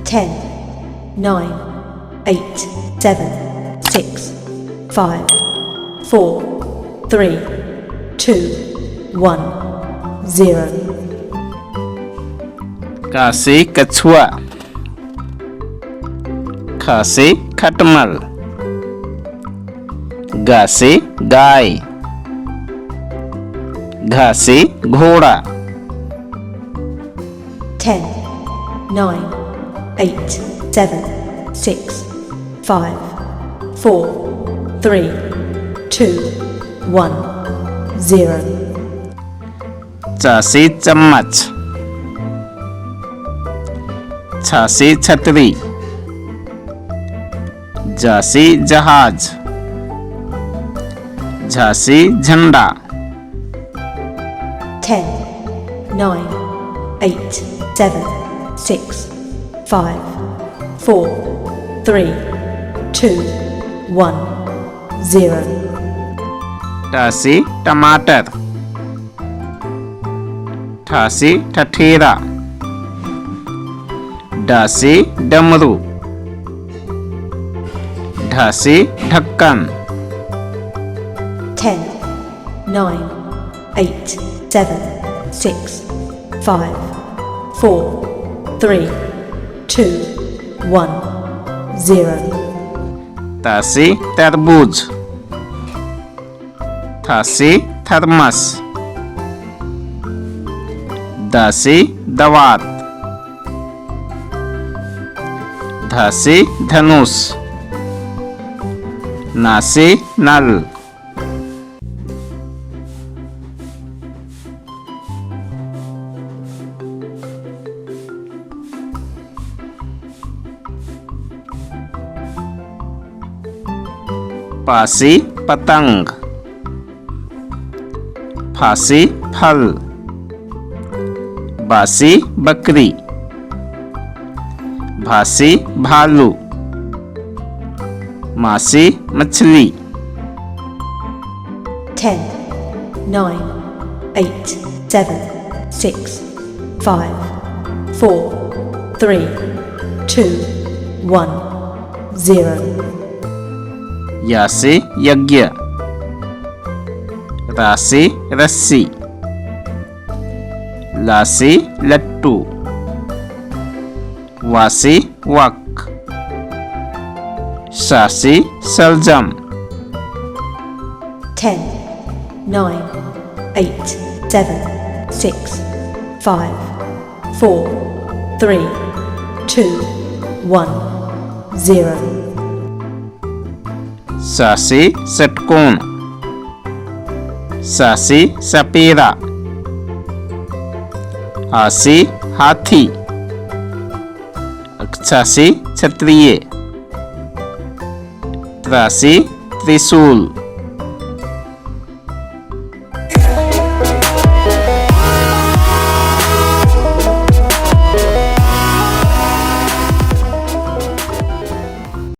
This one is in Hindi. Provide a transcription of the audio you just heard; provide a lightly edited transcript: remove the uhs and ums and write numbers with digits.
10, 9, 8, 7, 6, 5, 4, 3, 2, 1, 0. का से कछुआ, ख से खटमल, ग से गाय, घ से घोड़ा। 10, 9, 8, 7, 6, 5, 4, 3, 2, 1, 0. च से चम्मच, छ से छतरी, ज से जहाज, झ से झंडा। 10, 9, 8, 7, 6, 5, 4, 3, 2, 1, 0. ट से टमाटर, ठ से ठठेरा, ड से डमरू, ढ से ढक्कन। 10, 9, 8, 7, 6, 5, 4, 3, 2, 1, 0. त से तरबूज, थ से थर्मस, द से दवात, ध से धनुष, न से नल। प से पतंग, फ से फल, ब से बकरी, भ से भालू, म से मछली। 10, 9, 8, 7, 6, 5, 4, 3, 2, 1, 0. य से यज्ञ, र से रस्सी, ल से लट्टू, व से वक, श से सलजम। 10, 9, 8, 7, 6, 5, 4, 3, 2, 1, 0. स से षटकोण, स से सपेरा, ह से हाथी, छ से क्षत्रिय, त्र से त्रिशूल।